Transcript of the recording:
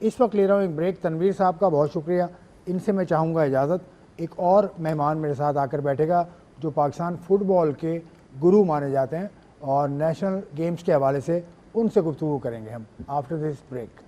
इस वक्त ले रहा हूँ एक ब्रेक। तनवीर साहब का बहुत शुक्रिया, इनसे मैं चाहूँगा इजाज़त। एक और मेहमान मेरे साथ आकर बैठेगा जो पाकिस्तान फुटबॉल के गुरु माने जाते हैं और नेशनल गेम्स के हवाले से उनसे गुफ्तगू करेंगे हम आफ्टर दिस ब्रेक।